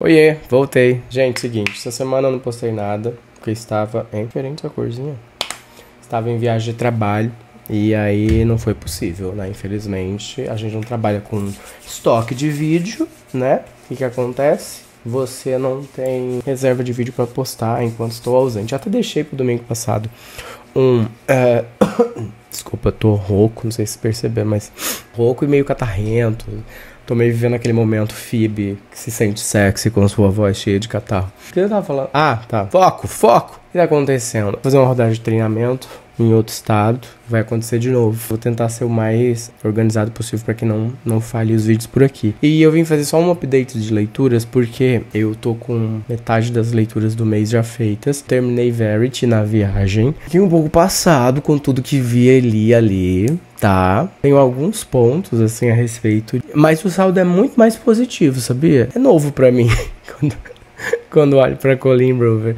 Oiê, voltei. Gente, seguinte, essa semana eu não postei nada, porque estava em... Diferente a corzinha. Estava em viagem de trabalho, e aí não foi possível, né? Infelizmente, a gente não trabalha com estoque de vídeo, né? O que acontece? Você não tem reserva de vídeo pra postar enquanto estou ausente. Até deixei pro domingo passado Desculpa, eu tô rouco, não sei se perceber, mas rouco e meio catarrento. Tô meio vivendo aquele momento Phoebe, que se sente sexy com sua voz cheia de catarro. O que eu tava falando? Ah, tá. Foco! O que tá acontecendo? Vou fazer uma rodada de treinamento em outro estado. Vai acontecer de novo. Vou tentar ser o mais organizado possível para que não falhe os vídeos por aqui. E eu vim fazer só um update de leituras, porque eu tô com metade das leituras do mês já feitas. Terminei Verity na viagem. Fiquei um pouco passado com tudo que vi ali, tá? Tenho alguns pontos, assim, a respeito. Mas o saldo é muito mais positivo, sabia? É novo pra mim, quando olho pra Colleen Rover.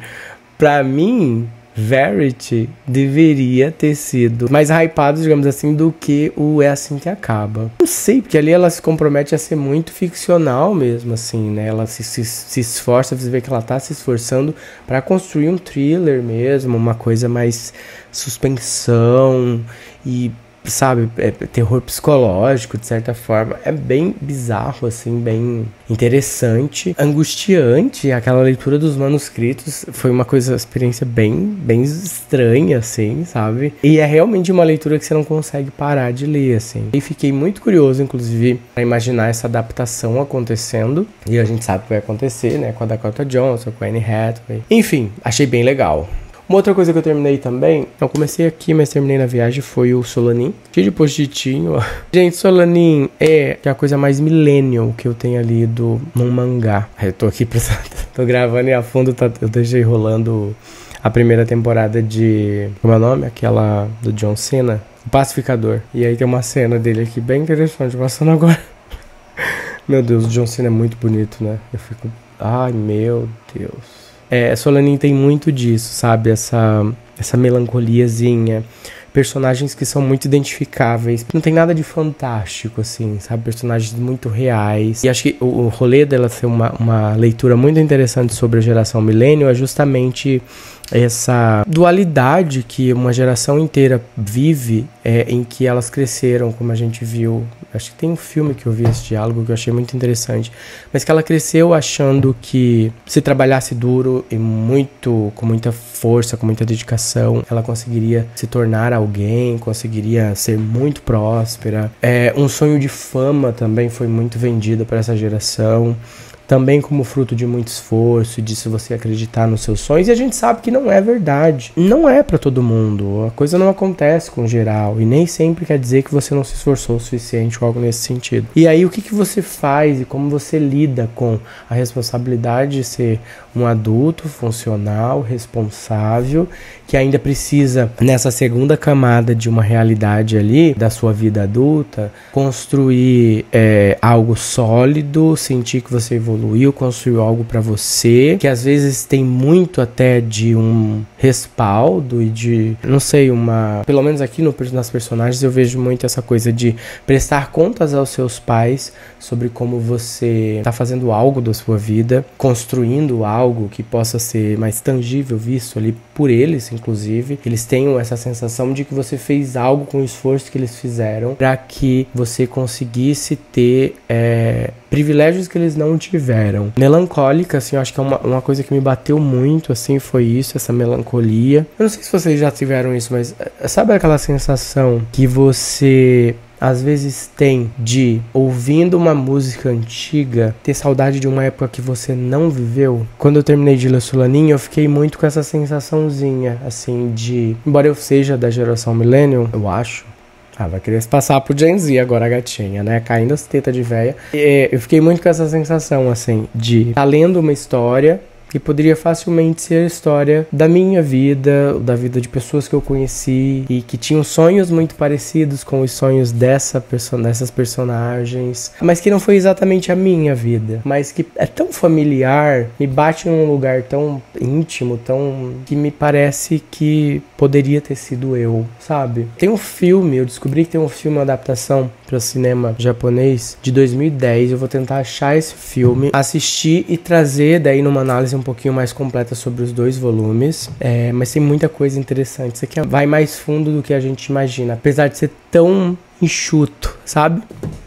Pra mim, Verity deveria ter sido mais hypado, digamos assim, do que o É Assim Que Acaba. Não sei, porque ali ela se compromete a ser muito ficcional mesmo, assim, né? Ela se esforça, você vê que ela tá se esforçando pra construir um thriller mesmo, uma coisa mais suspensão e... sabe, terror psicológico, de certa forma. É bem bizarro, assim, bem interessante, angustiante. Aquela leitura dos manuscritos foi uma experiência bem estranha, assim, sabe? E é realmente uma leitura que você não consegue parar de ler, assim. E fiquei muito curioso, inclusive, pra imaginar essa adaptação acontecendo. E a gente sabe o que vai acontecer, né? Com a Dakota Johnson, com a Anne Hathaway. Enfim, achei bem legal. Uma outra coisa que eu terminei também, eu comecei aqui, mas terminei na viagem, foi o Solanin. Cheio de post-itinho, ó. Gente, Solanin é a coisa mais millennial que eu tenho lido num mangá. Eu tô aqui tô gravando e a fundo eu deixei rolando a primeira temporada de... como é o nome? Aquela do John Cena. O Pacificador. E aí tem uma cena dele aqui bem interessante, passando agora. Meu Deus, o John Cena é muito bonito, né? Eu fico... ai, meu Deus. Solanin tem muito disso, sabe? Essa melancoliazinha. Personagens que são muito identificáveis. Não tem nada de fantástico, assim, sabe? Personagens muito reais. E acho que o rolê dela ser uma leitura muito interessante sobre a geração millennial é justamente essa dualidade que uma geração inteira vive, em que elas cresceram, como a gente viu. Acho que tem um filme que eu vi esse diálogo que eu achei muito interessante. Mas que ela cresceu achando que se trabalhasse duro e com muita força, com muita dedicação, ela conseguiria se tornar alguém, conseguiria ser muito próspera. Um sonho de fama também foi muito vendido para essa geração. Também como fruto de muito esforço, de se você acreditar nos seus sonhos. E a gente sabe que não é verdade. Não é pra todo mundo. A coisa não acontece com geral. E nem sempre quer dizer que você não se esforçou o suficiente ou algo nesse sentido. E aí o que você faz e como você lida com a responsabilidade de ser um adulto funcional, responsável, que ainda precisa, nessa segunda camada de uma realidade ali, da sua vida adulta, construir algo sólido, sentir que você evoluiu, construiu algo pra você, que às vezes tem muito até de um respaldo e de, não sei, pelo menos aqui nas personagens eu vejo muito essa coisa de prestar contas aos seus pais sobre como você tá fazendo algo da sua vida, construindo algo que possa ser mais tangível, visto ali por eles, inclusive. Eles tenham essa sensação de que você fez algo com o esforço que eles fizeram para que você conseguisse ter privilégios que eles não tiveram. Melancólica, assim, eu acho que é uma coisa que me bateu muito, assim, foi isso, essa melancolia. Eu não sei se vocês já tiveram isso, mas sabe aquela sensação que você às vezes tem de, ouvindo uma música antiga, ter saudade de uma época que você não viveu? Quando eu terminei de ler Solanin, eu fiquei muito com essa sensaçãozinha, assim, de... embora eu seja da geração millennial, eu acho... vai querer passar pro Gen Z agora, a gatinha, né? Caindo as tetas de véia. Eu fiquei muito com essa sensação, assim, de estar lendo uma história que poderia facilmente ser a história da minha vida, da vida de pessoas que eu conheci e que tinham sonhos muito parecidos com os sonhos dessas personagens, mas que não foi exatamente a minha vida, mas que é tão familiar, me bate num lugar tão íntimo, que me parece que poderia ter sido eu, sabe? Tem um filme, eu descobri que tem um filme, uma adaptação para cinema japonês de 2010. Eu vou tentar achar esse filme, assistir e trazer daí numa análise um pouquinho mais completa sobre os 2 volumes. Mas tem muita coisa interessante. Isso aqui vai mais fundo do que a gente imagina, apesar de ser tão enxuto, sabe?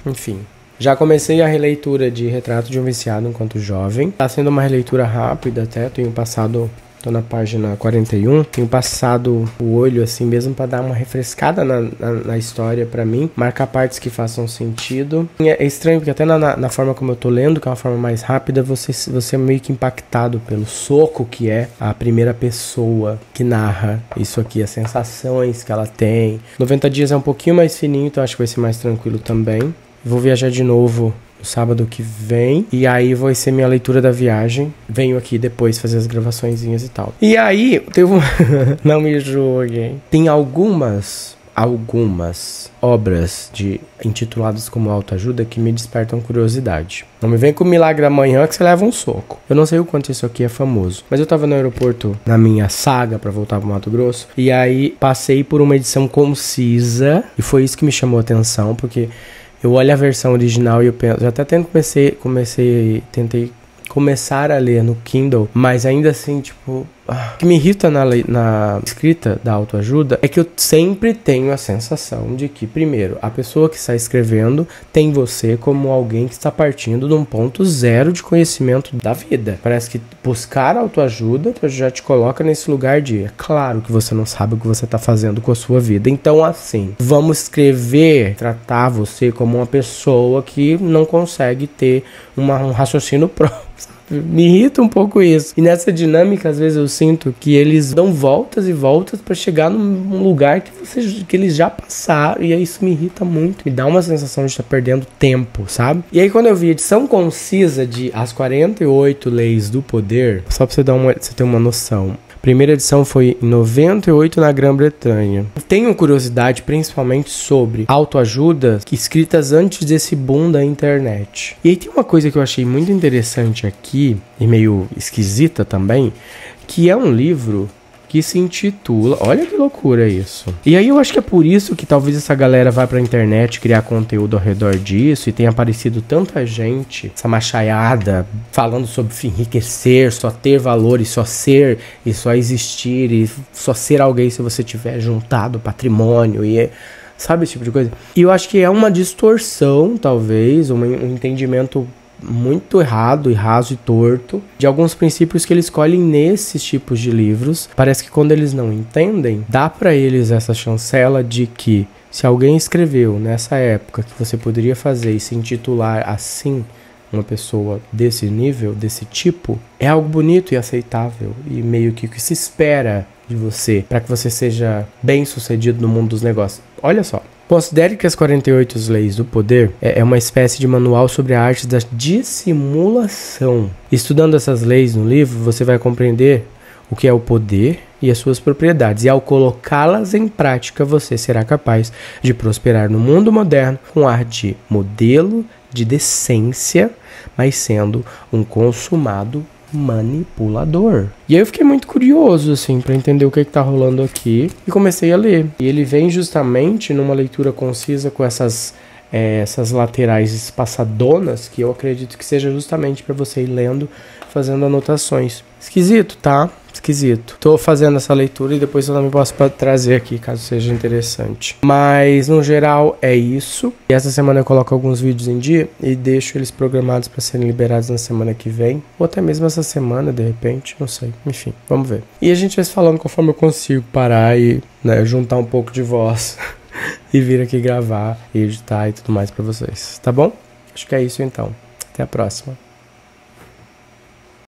Enfim. Já comecei a releitura de Retrato de um Viciado Enquanto Jovem. Tá sendo uma releitura rápida até, tô na página 41, tenho passado o olho assim mesmo para dar uma refrescada na história para mim, marcar partes que façam sentido. É estranho porque até na forma como eu tô lendo, que é uma forma mais rápida, você é meio que impactado pelo soco que é a primeira pessoa que narra isso aqui, as sensações que ela tem. 90 dias é um pouquinho mais fininho, então acho que vai ser mais tranquilo também. Vou viajar de novo no sábado que vem. E aí vai ser minha leitura da viagem. Venho aqui depois fazer as gravaçõezinhas e tal. E aí, não me julguem. Tem algumas obras intituladas como autoajuda que me despertam curiosidade. Não me vem com o Milagre da Manhã que você leva um soco. Eu não sei o quanto isso aqui é famoso, mas eu tava no aeroporto na minha saga pra voltar pro Mato Grosso, e aí passei por uma edição concisa, e foi isso que me chamou a atenção, porque eu olho a versão original e eu penso, eu até tentei começar a ler no Kindle, mas ainda assim, tipo, o que me irrita na escrita da autoajuda é que eu sempre tenho a sensação de que, primeiro, a pessoa que está escrevendo tem você como alguém que está partindo de um ponto zero de conhecimento da vida. Parece que buscar autoajuda já te coloca nesse lugar de, é claro que você não sabe o que você está fazendo com a sua vida. Então, assim, vamos tratar você como uma pessoa que não consegue ter um raciocínio próprio. Me irrita um pouco isso. E nessa dinâmica, às vezes eu sinto que eles dão voltas e voltas pra chegar num lugar que eles já passaram. E aí isso me irrita muito. Me dá uma sensação de estar perdendo tempo, sabe? E aí quando eu vi a edição concisa de As 48 Leis do Poder, só pra você ter uma noção. A primeira edição foi em 98 na Grã-Bretanha. Tenho curiosidade principalmente sobre autoajuda escritas antes desse boom da internet. E aí tem uma coisa que eu achei muito interessante aqui, e meio esquisita também, que é um livro que se intitula... Olha que loucura isso. E aí eu acho que é por isso que talvez essa galera vá pra internet criar conteúdo ao redor disso, e tenha aparecido tanta gente, essa machaiada, falando sobre enriquecer, só ter valor, e só ser, e só existir, e só ser alguém se você tiver juntado patrimônio, e sabe esse tipo de coisa? E eu acho que é uma distorção, talvez, um entendimento muito errado e raso e torto de alguns princípios que eles escolhem nesses tipos de livros. Parece que quando eles não entendem, dá pra eles essa chancela de que se alguém escreveu nessa época que você poderia fazer e se intitular assim, uma pessoa desse nível, desse tipo, é algo bonito e aceitável e meio que o que se espera de você para que você seja bem sucedido no mundo dos negócios. Olha só. Considere que as 48 Leis do Poder é uma espécie de manual sobre a arte da dissimulação. Estudando essas leis no livro, você vai compreender o que é o poder e as suas propriedades. E ao colocá-las em prática, você será capaz de prosperar no mundo moderno com ar de modelo de decência, mas sendo um consumado manipulador. E aí eu fiquei muito curioso, assim, pra entender o que tá rolando aqui, e comecei a ler. E ele vem justamente numa leitura concisa com essas laterais espaçadonas, que eu acredito que seja justamente pra você ir lendo, fazendo anotações. Esquisito, tá? Esquisito. Tô fazendo essa leitura e depois eu também posso trazer aqui, caso seja interessante. Mas, no geral, é isso. E essa semana eu coloco alguns vídeos em dia e deixo eles programados para serem liberados na semana que vem. Ou até mesmo essa semana, de repente. Não sei. Enfim, vamos ver. E a gente vai se falando conforme eu consigo parar e juntar um pouco de voz e vir aqui gravar, editar e tudo mais para vocês. Tá bom? Acho que é isso então. Até a próxima.